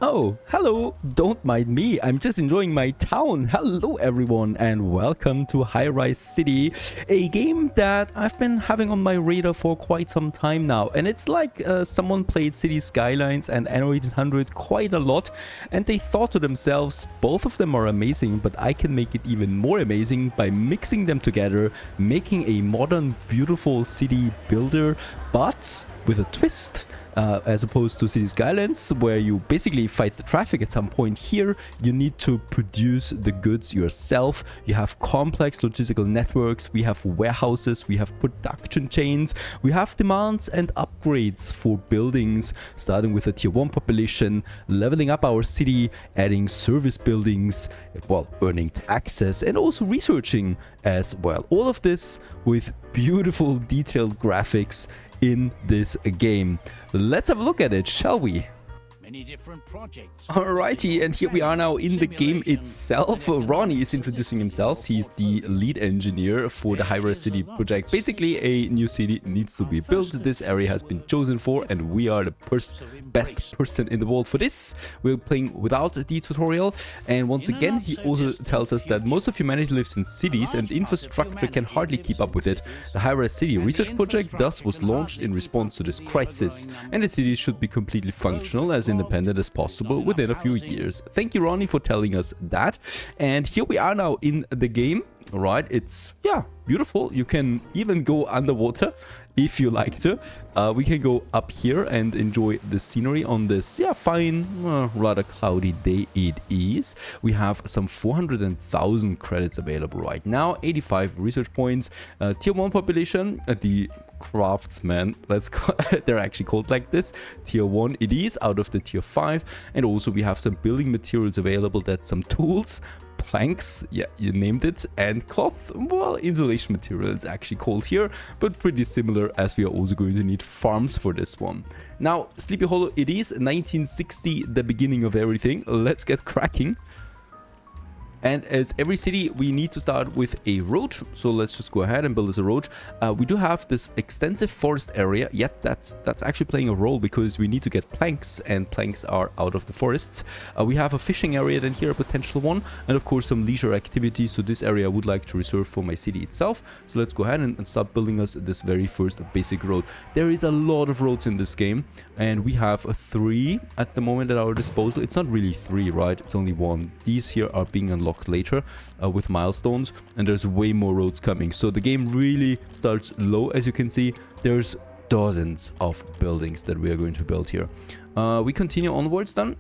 Oh, hello! Don't mind me, I'm just enjoying my town. Hello everyone and welcome to Highrise City, a game that I've been having on my radar for quite some time now. And it's like someone played Cities Skylines and Anno 1800 quite a lot and they thought to themselves, both of them are amazing, but I can make it even more amazing by mixing them together, making a modern, beautiful city builder, but with a twist. As opposed to Cities Skylines, where you basically fight the traffic at some point. Here you need to produce the goods yourself. You have complex logistical networks, we have warehouses, we have production chains, we have demands and upgrades for buildings, starting with a tier 1 population, leveling up our city, adding service buildings, well, earning taxes and also researching as well. All of this with beautiful detailed graphics in this game. Let's have a look at it, shall we? Many different projects. Alrighty, and here we are now in the game itself. Ronnie is introducing himself. He's the lead engineer for the Highrise City project. Basically, a new city needs to be built. This area has been chosen for, and we are the best person in the world for this. We're playing without the tutorial, and once again, he also tells us that most of humanity lives in cities, and infrastructure can hardly keep up with it. The Highrise City research project thus was launched in response to this crisis, and the cities should be completely functional as independent as possible within a few years. Thank you, Ronnie, for telling us that. And here we are now in the game. All right, it's beautiful. You can even go underwater if you like to. We can go up here and enjoy the scenery on this fine, rather cloudy day it is. We have some 400,000 credits available right now, 85 research points, tier 1 population, the craftsmen, they're actually called like this, tier 1 it is out of the tier 5. And also we have some building materials available, that's some tools, planks, yeah, you named it, and cloth, well, insulation material it's actually called here, but pretty similar, as we are also going to need farms for this one. Now, Sleepy Hollow it is, 1960, the beginning of everything. Let's get cracking. And as every city, we need to start with a road. So let's just go ahead and build us a road. We do have this extensive forest area. Yet that's actually playing a role because we need to get planks, and planks are out of the forests. We have a fishing area then here, a potential one, and of course some leisure activities. So this area I would like to reserve for my city itself. So let's go ahead and start building us this very first basic road. There is a lot of roads in this game, and we have 3 at the moment at our disposal. It's not really 3, right? It's only 1. These here are being unlocked later with milestones, and there's way more roads coming. So the game really starts low. As you can see, there's dozens of buildings that we are going to build here. We continue onwards then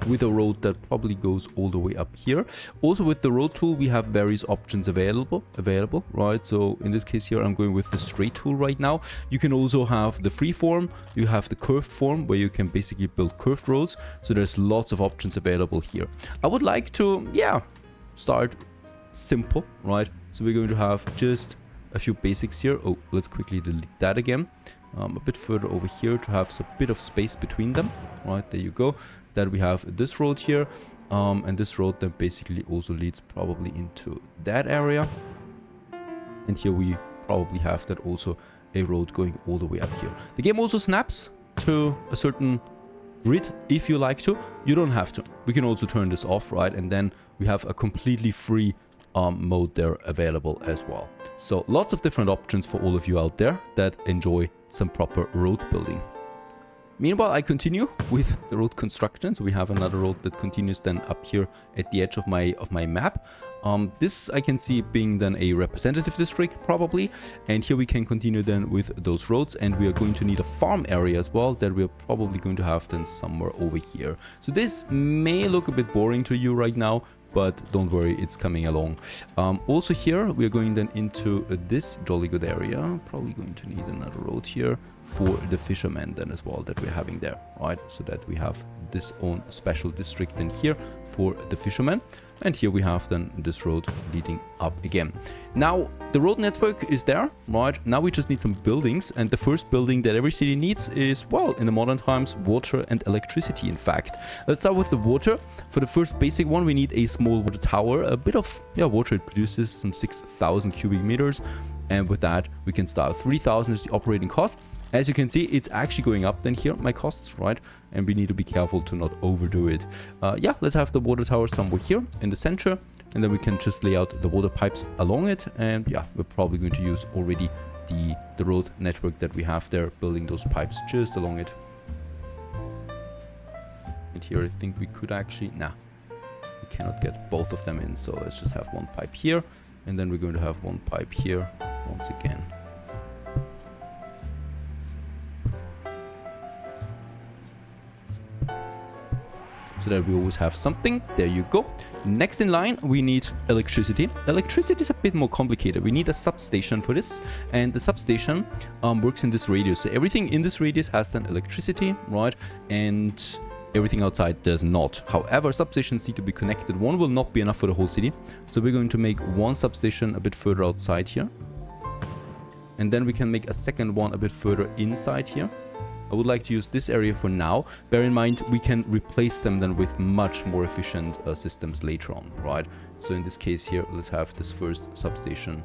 with a road that probably goes all the way up here. Also with the road tool we have various options available, right? So in this case here I'm going with the straight tool right now. You can also have the free form, you have the curved form where you can basically build curved roads. So there's lots of options available here. I would like to start simple, right? So we're going to have just a few basics here. Oh, let's quickly delete that again. A bit further over here to have a bit of space between them. Right, there you go. That we have this road here, and this road then basically also leads probably into that area. And here we probably have that also a road going all the way up here. The game also snaps to a certain grid if you like to. You don't have to. We can also turn this off, right? And then we have a completely free mode there available as well. So lots of different options for all of you out there that enjoy some proper road building. Meanwhile, I continue with the road construction. So we have another road that continues then up here at the edge of my map. This I can see being then a representative district probably. And here we can continue then with those roads, and we are going to need a farm area as well that we're probably going to have then somewhere over here. So this may look a bit boring to you right now, but don't worry, it's coming along. Also here we are going then into this jolly good area. Probably going to need another road here for the fishermen then as well that we're having there, right? So that we have this own special district then here for the fishermen. And here we have then this road leading up again. Now the road network is there, right? Now we just need some buildings, and the first building that every city needs is, well, in the modern times, water and electricity, in fact. Let's start with the water. For the first basic one, we need a small water tower, a bit of water. It produces some 6,000 cubic meters. And with that, we can start. 3,000 is the operating cost. As you can see, it's actually going up then here, my costs, right? And we need to be careful to not overdo it. Yeah, let's have the water tower somewhere here in the center. And then we can just lay out the water pipes along it. And yeah, we're probably going to use already the road network that we have there, building those pipes just along it. And here I think we could actually, nah, we cannot get both of them in. So let's just have one pipe here. And then we're going to have one pipe here once again. So that we always have something. There you go. Next in line, we need electricity. Electricity is a bit more complicated. We need a substation for this, and the substation works in this radius. So everything in this radius has then electricity, right? And everything outside does not. However, substations need to be connected. One will not be enough for the whole city. So we're going to make one substation a bit further outside here. And then we can make a second one a bit further inside here. I would like to use this area for now. Bear in mind, we can replace them then with much more efficient systems later on, right? So in this case here, let's have this first substation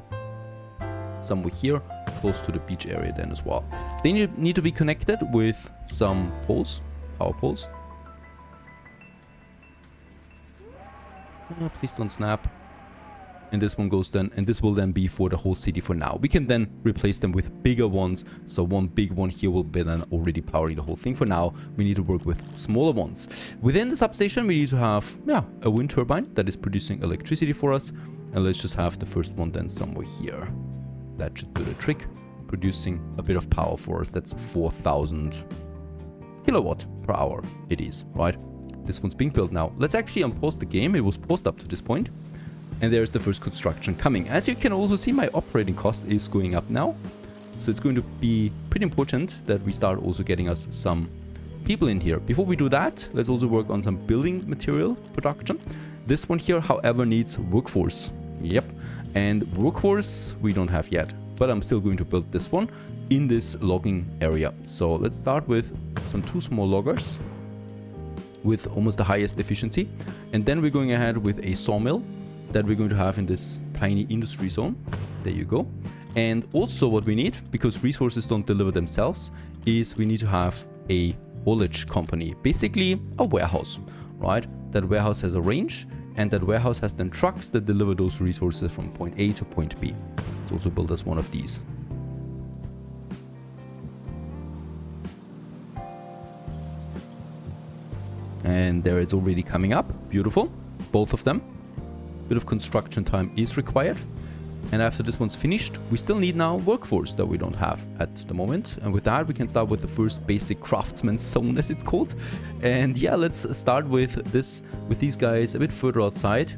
somewhere here, close to the beach area then as well. They need to be connected with some poles, power poles. Please don't snap. And this one goes then, and this will then be for the whole city for now. We can then replace them with bigger ones. So one big one here will be then already powering the whole thing. For now, we need to work with smaller ones. Within the substation, we need to have, yeah, a wind turbine that is producing electricity for us. And let's just have the first one then somewhere here. That should do the trick, producing a bit of power for us. That's 4,000 kilowatt per hour it is, right? This one's being built now. Let's actually unpause the game. It was paused up to this point. And there's the first construction coming. As you can also see, my operating cost is going up now. So it's going to be pretty important that we start also getting us some people in here. Before we do that, let's also work on some building material production. This one here, however, needs workforce. Yep. And workforce we don't have yet. But I'm still going to build this one in this logging area. So let's start with some 2 small loggers with almost the highest efficiency. And then we're going ahead with a sawmill that we're going to have in this tiny industry zone. There you go. And also what we need, because resources don't deliver themselves, is we need to have a haulage company, basically a warehouse, right? That warehouse has a range, and that warehouse has then trucks that deliver those resources from point A to point B. Let's also build us one of these. And there it's already coming up. Beautiful. Both of them. Bit of construction time is required. And after this one's finished, we still need now workforce that we don't have at the moment. And with that, we can start with the first basic craftsman zone, as it's called. And yeah, let's start with these guys a bit further outside,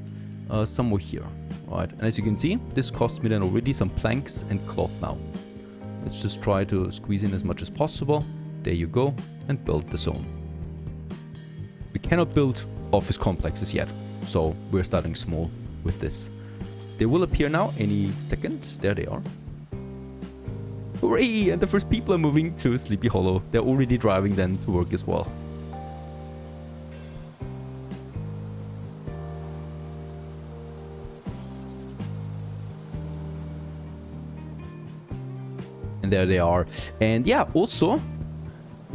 somewhere here, right? And as you can see, this cost me then already some planks and cloth now. Let's just try to squeeze in as much as possible. There you go, and build the zone. We cannot build office complexes yet, so we're starting small with this. They will appear now any second. There they are. Hooray! And the first people are moving to Sleepy Hollow. They're already driving then to work as well. And there they are. And yeah, also,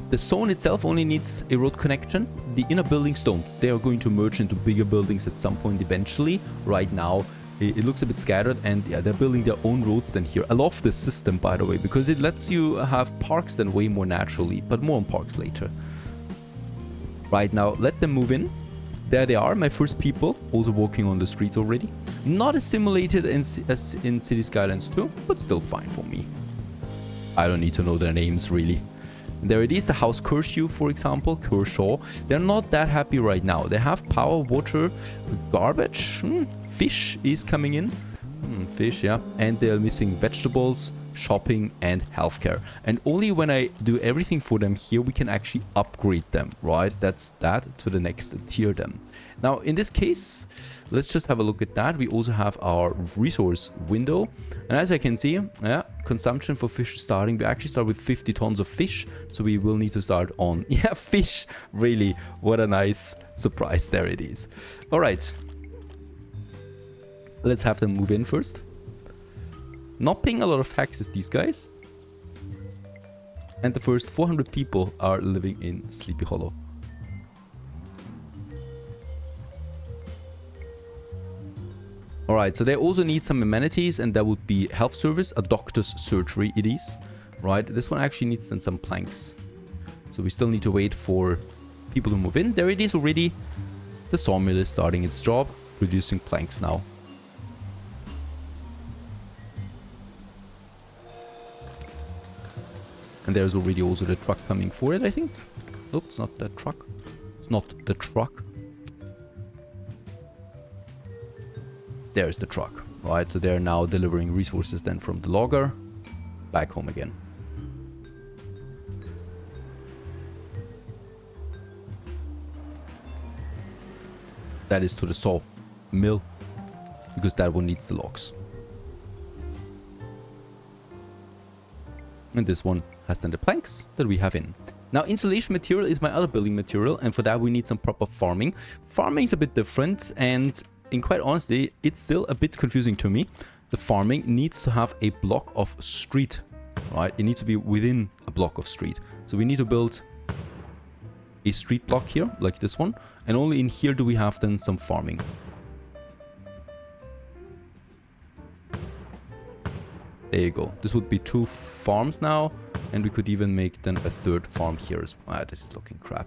the zone itself only needs a road connection. The inner buildings don't. They are going to merge into bigger buildings at some point eventually. Right now, it looks a bit scattered, and yeah, they're building their own roads then here. I love this system, by the way, because it lets you have parks then way more naturally, but more on parks later. Right now, let them move in. There they are, my first people, also walking on the streets already. Not as simulated as in City Skylines 2, but still fine for me. I don't need to know their names, really. There it is, the house Kershaw, for example, Kershaw. They're not that happy right now. They have power, water, garbage. Fish is coming in. Fish, yeah. And they're missing vegetables, shopping, and healthcare. And only when I do everything for them here, we can actually upgrade them, right? That's that to the next tier then. Now, in this case, let's just have a look at that. We also have our resource window. And as I can see, yeah, consumption for fish starting. We actually start with 50 tons of fish. So we will need to start on, yeah, fish. Really, what a nice surprise there it is. All right. Let's have them move in first. Not paying a lot of taxes, these guys. And the first 400 people are living in Sleepy Hollow. Alright, so they also need some amenities, and that would be health service, a doctor's surgery it is. Right, this one actually needs then some planks. So we still need to wait for people to move in. There it is already. The sawmill is starting its job, producing planks now. And there's already also the truck coming for it, I think. Nope, it's not the truck. It's not the truck. There's the truck, right? So they're now delivering resources then from the logger back home again. That is to the saw mill, because that one needs the logs. And this one has then the planks that we have in. Now, insulation material is my other building material, and for that we need some proper farming. Farming is a bit different, and in quite honestly, it's still a bit confusing to me. The farming needs to have a block of street, right? It needs to be within a block of street. So we need to build a street block here, like this one, and only in here do we have then some farming. There you go. This would be 2 farms now, and we could even make then a 3rd farm here as well. Ah, this is looking crap.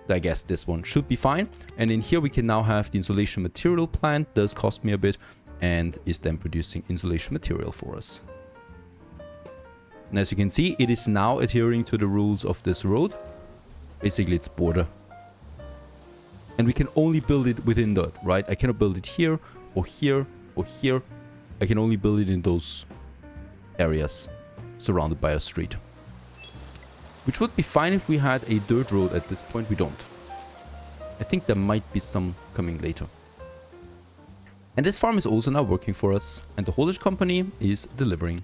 I guess this one should be fine. And in here we can now have the insulation material plant. Does cost me a bit, and is then producing insulation material for us. And as you can see, it is now adhering to the rules of this road. Basically, it's border. And we can only build it within that, right? I cannot build it here, or here, or here. I can only build it in those areas surrounded by a street. Which would be fine if we had a dirt road. At this point, we don't. I think there might be some coming later. And this farm is also now working for us, and the haulage company is delivering.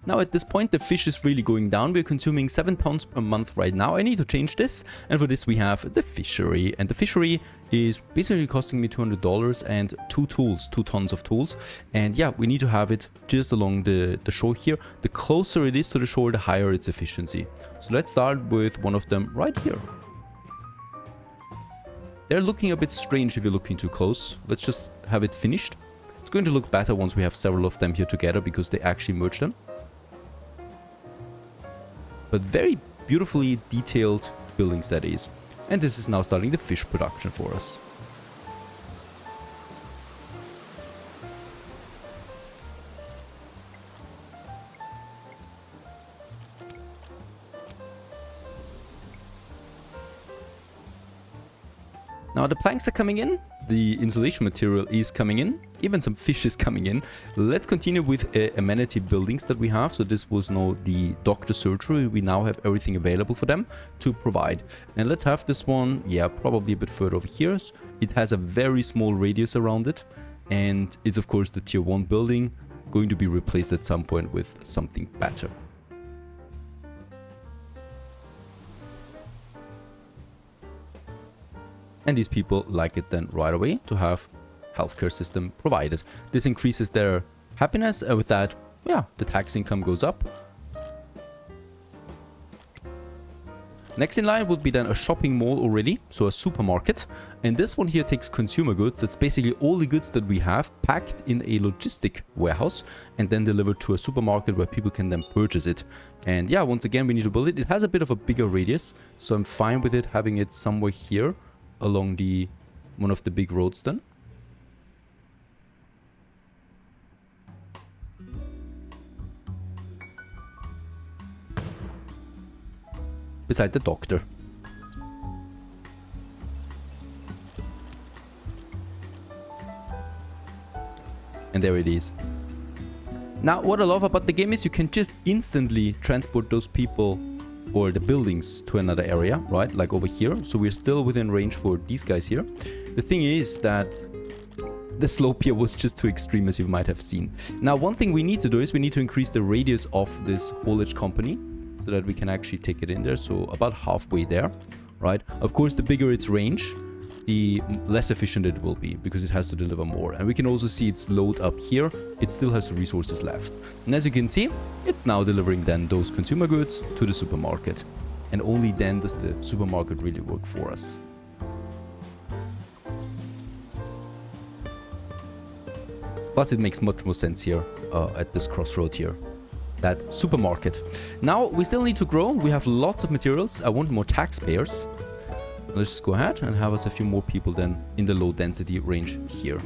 Now at this point the fish is really going down. We're consuming 7 tons per month right now. I need to change this, and for this we have the fishery, and the fishery is basically costing me $200 and 2 tools, 2 tons of tools. And yeah, we need to have it just along the shore here. The closer it is to the shore, the higher its efficiency. So let's start with one of them right here. They're looking a bit strange if you're looking too close. Let's just have it finished. It's going to look better once we have several of them here together, because they actually merge them. But very beautifully detailed buildings that is. And this is now starting the fish production for us. Now the planks are coming in, the insulation material is coming in, even some fish is coming in. Let's continue with amenity buildings that we have. So this was now the doctor surgery. We now have everything available for them to provide. And let's have this one, yeah, probably a bit further over here. It has a very small radius around it. And it's of course the tier 1 building, going to be replaced at some point with something better. And these people like it then right away to have healthcare system provided. This increases their happiness, and with that, yeah, the tax income goes up. Next in line would be then a shopping mall already, so a supermarket. And this one here takes consumer goods. That's basically all the goods that we have packed in a logistic warehouse and then delivered to a supermarket where people can then purchase it. And yeah, once again, we need to build it. It has a bit of a bigger radius, so I'm fine with it having it somewhere here along one of the big roads then. Beside the doctor. And there it is. Now, what I love about the game is you can just instantly transport those people or the buildings to another area, right? Like over here. So we're still within range for these guys here. The thing is that the slope here was just too extreme, as you might have seen. Now, one thing we need to do is we need to increase the radius of this haulage company so that we can actually take it in there. So about halfway there, right? Of course, the bigger its range, the less efficient it will be, because it has to deliver more. And we can also see its load up here. It still has resources left. And as you can see, it's now delivering then those consumer goods to the supermarket. And only then does the supermarket really work for us. Plus it makes much more sense here at this crossroad here. That supermarket. Now we still need to grow. We have lots of materials. I want more taxpayers. Let's just go ahead and have us a few more people then in the low density range here.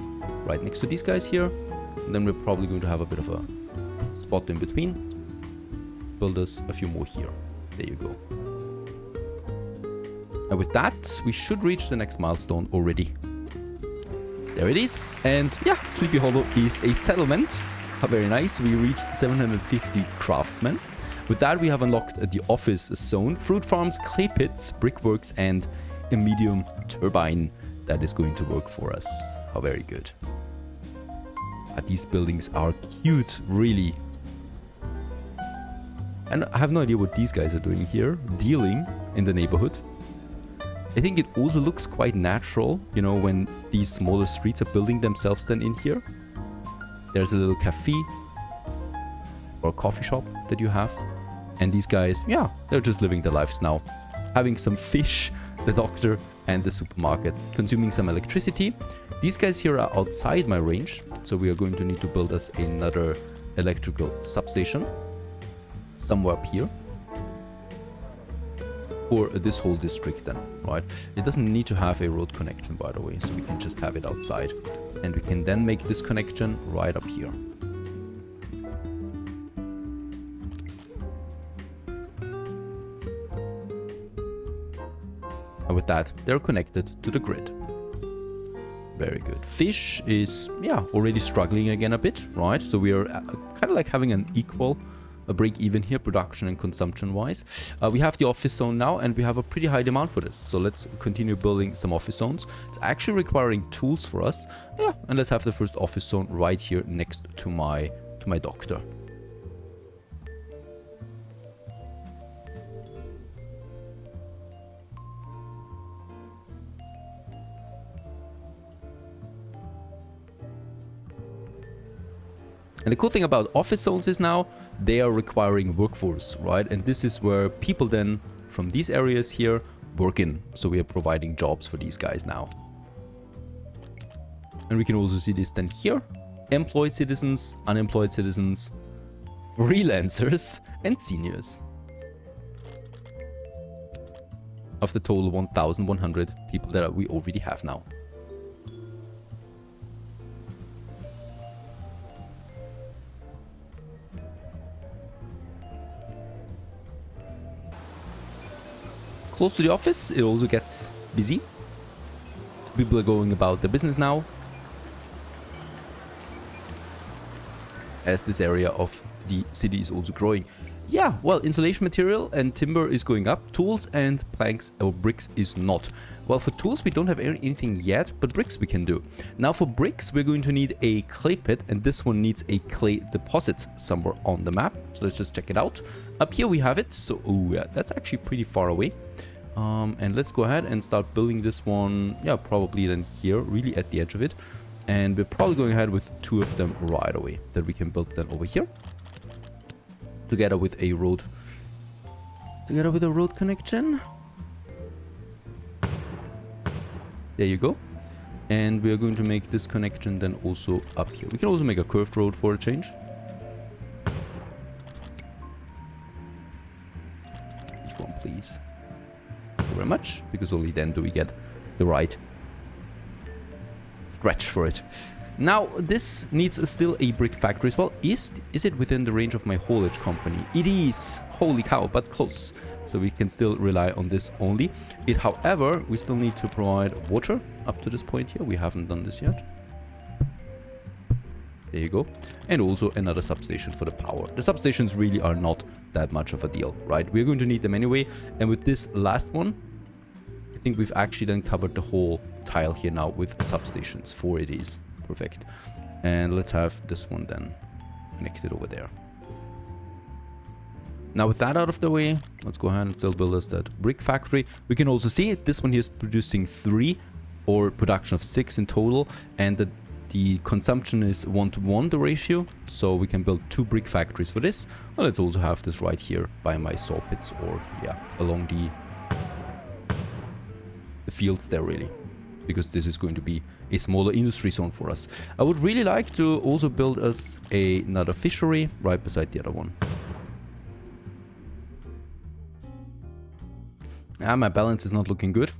Right next to these guys here. And then we're probably going to have a bit of a spot in between. Build us a few more here. There you go. And with that, we should reach the next milestone already. There it is. And yeah, Sleepy Hollow is a settlement. Very nice. We reached 750 craftsmen. With that, we have unlocked the office zone, fruit farms, clay pits, brickworks, and a medium turbine that is going to work for us. How very good. These buildings are cute, really. And I have no idea what these guys are doing here, dealing in the neighborhood. I think it also looks quite natural, you know, when these smaller streets are building themselves then in here. There's a little cafe or coffee shop that you have. And these guys, yeah, they're just living their lives now. Having some fish, the doctor, and the supermarket. Consuming some electricity. These guys here are outside my range. So we are going to need to build us another electrical substation. Somewhere up here. For this whole district then, right? It doesn't need to have a road connection, by the way. So we can just have it outside. And we can then make this connection right up here. And with that, they're connected to the grid. Very good. Fish is, yeah, already struggling again a bit, right? So we are kind of like having an equal break even here, production and consumption wise. We have the office zone now, and we have a pretty high demand for this. So let's continue building some office zones. It's actually requiring tools for us. Yeah, and let's have the first office zone right here next to my doctor. And the cool thing about office zones is now they are requiring workforce, right? And this is where people then from these areas here work in. So we are providing jobs for these guys now. And we can also see this then here. Employed citizens, unemployed citizens, freelancers, and seniors. Of the total 1,100 people that we already have now. Close to the office, it also gets busy. So people are going about their business now. As this area of the city is also growing. Yeah, well, insulation material and timber is going up. Tools and planks or bricks is not. Well, for tools we don't have anything yet, but bricks we can do. Now for bricks we're going to need a clay pit, and this one needs a clay deposit somewhere on the map. So let's just check it out. Up here we have it. So, oh yeah, that's actually pretty far away. And let's go ahead and start building this one. Yeah, probably then here, really at the edge of it. And we're probably going ahead with 2 of them right away that we can build then over here. Together with a road. Together with a road connection. There you go. And we are going to make this connection then also up here. We can also make a curved road for a change. Each one, please. Thank you very much, because only then do we get the right stretch for it. Now, this needs still a brick factory as well. Is it within the range of my haulage company? It is! Holy cow, but close. So we can still rely on this only. However, we still need to provide water up to this point here. We haven't done this yet. There you go. And also another substation for the power. The substations really are not that much of a deal, right? We're going to need them anyway. And with this last one, I think we've actually then covered the whole tile here now with substations. 4 it is. Perfect. And let's have this one then connected over there. Now with that out of the way, let's go ahead and still build us that brick factory. We can also see it. This one here is producing 3 or production of 6 in total, and the consumption is 1-to-1 the ratio, so we can build 2 brick factories for this. Well, let's also have this right here by my saw pits, or yeah, along the fields there really, because this is going to be a smaller industry zone for us. I would really like to also build us another fishery right beside the other one. Ah, my balance is not looking good.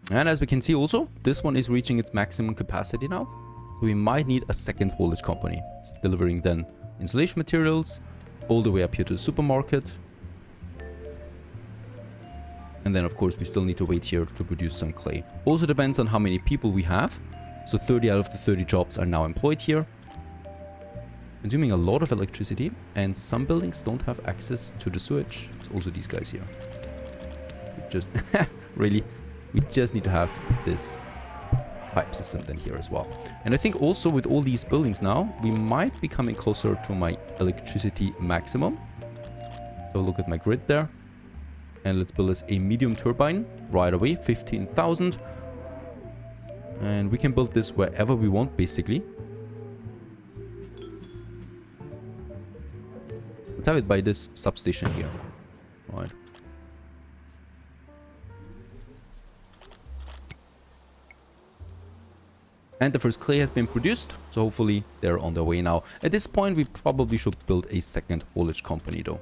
And as we can see also, this one is reaching its maximum capacity now. So we might need a second haulage company. It's delivering then insulation materials all the way up here to the supermarket. And then of course we still need to wait here to produce some clay. Also depends on how many people we have. So 30 out of the 30 jobs are now employed here. Consuming a lot of electricity, and some buildings don't have access to the sewage. It's also these guys here. Just really, we just need to have this pipe system then here as well. And I think also with all these buildings now, we might be coming closer to my electricity maximum. So look at my grid there. And let's build us a medium turbine right away, 15,000. And we can build this wherever we want, basically. Let's have it by this substation here. Right. And the first clay has been produced, so hopefully they're on their way now. At this point, we probably should build a second haulage company though.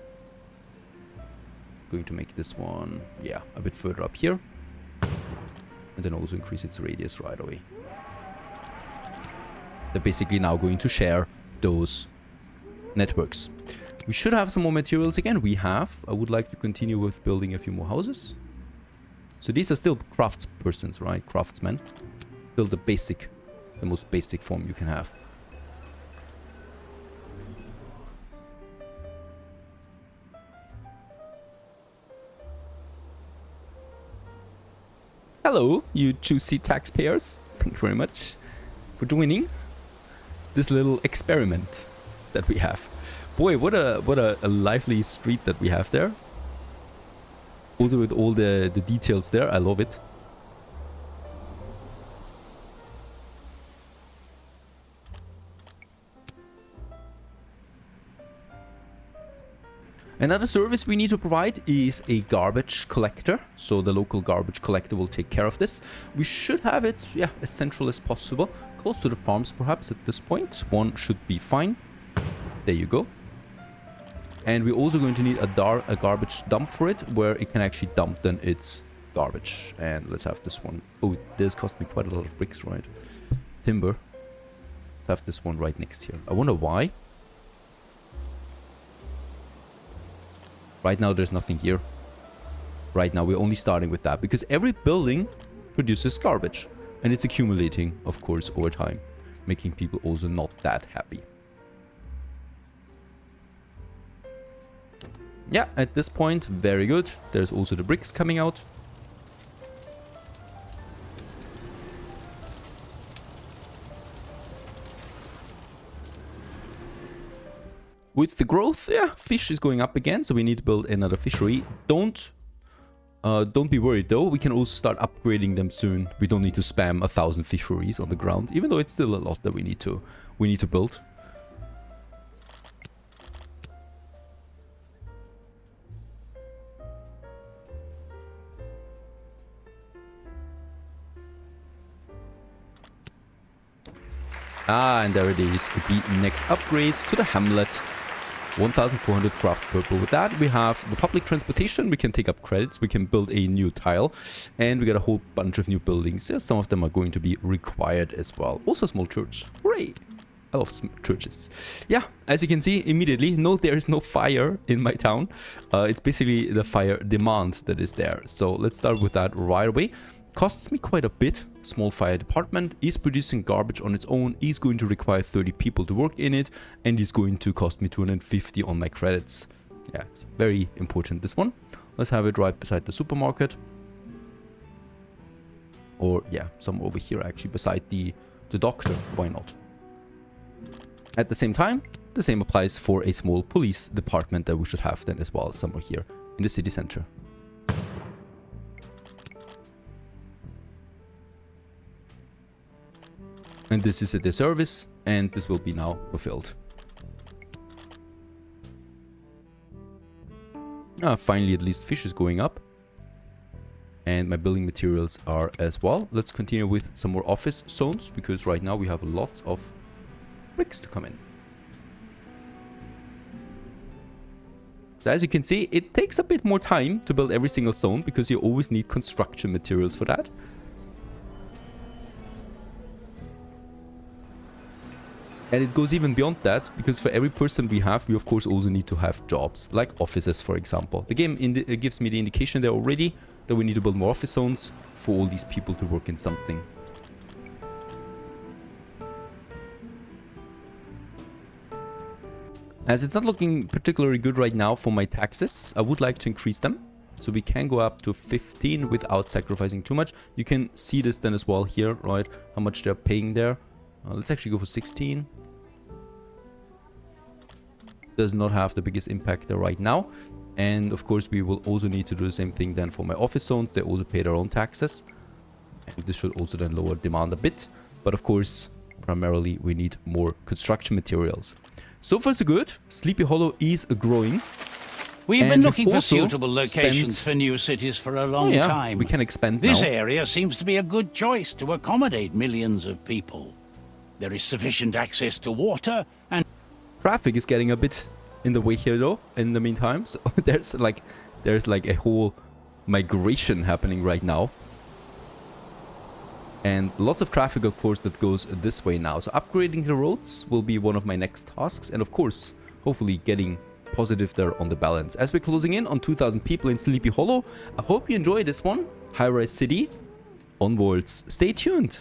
Going to make this one, yeah, a bit further up here. And then also increase its radius right away. They're basically now going to share those networks. We should have some more materials again. We have. I would like to continue with building a few more houses. So these are still craftspersons, right? Craftsmen. Still the basic, the most basic form you can have. Hello, you juicy taxpayers. Thank you very much for joining this little experiment that we have. Boy, what a lively street that we have there. Also with all the details there, I love it. Another service we need to provide is a garbage collector. So the local garbage collector will take care of this. We should have it, yeah, as central as possible. Close to the farms perhaps at this point. One should be fine. There you go. And we're also going to need a garbage dump for it, where it can actually dump then its garbage. And let's have this one. Oh, it does cost me quite a lot of bricks, right? Timber. Let's have this one right next here. I wonder why. Right now, there's nothing here. Right now, we're only starting with that, because every building produces garbage. And it's accumulating, of course, over time, making people also not that happy. Yeah, at this point, very good. There's also the bricks coming out. With the growth, yeah, fish is going up again, so we need to build another fishery. Don't be worried though, we can also start upgrading them soon. We don't need to spam 1,000 fisheries on the ground, even though it's still a lot that we need to build. Ah, and there it is, the next upgrade to the hamlet. 1,400 craft purple. With that, we have the public transportation. We can take up credits. We can build a new tile. And we got a whole bunch of new buildings. Yeah, some of them are going to be required as well. Also a small church. Hooray! I love churches. Yeah, as you can see immediately, no, there is no fire in my town. It's basically the fire demand that is there. So let's start with that right away. Costs me quite a bit. Small fire department is producing garbage on its own, is going to require 30 people to work in it, and is going to cost me 250 on my credits. Yeah, it's very important, this one. Let's have it right beside the supermarket. Or yeah, some over here actually beside the doctor. Why not? At the same time, the same applies for a small police department that we should have then as well somewhere here in the city center. And this is at their service, and this will be now fulfilled. Finally, at least fish is going up. And my building materials are as well. Let's continue with some more office zones, because right now we have lots of bricks to come in. So as you can see, it takes a bit more time to build every single zone, because you always need construction materials for that. And it goes even beyond that, because for every person we have, we of course also need to have jobs, like offices, for example. The game gives me the indication there already that we need to build more office zones for all these people to work in something. As it's not looking particularly good right now for my taxes, I would like to increase them. So we can go up to 15 without sacrificing too much. You can see this then as well here, right? How much they're paying there. Let's actually go for 16. Does not have the biggest impact there right now. And of course we will also need to do the same thing then for my office zones. They also pay their own taxes. And this should also then lower demand a bit. But of course, primarily we need more construction materials. So far so good. Sleepy Hollow is growing. We've been looking for suitable locations for new cities for a long time. We can expand This now. area seems to be a good choice to accommodate millions of people. There is sufficient access to water and... Traffic is getting a bit in the way here though, in the meantime. So there's like a whole migration happening right now. And lots of traffic, of course, that goes this way now. So upgrading the roads will be one of my next tasks. And of course, hopefully getting positive there on the balance. As we're closing in on 2,000 people in Sleepy Hollow, I hope you enjoy this one. Highrise City. Onwards. Stay tuned.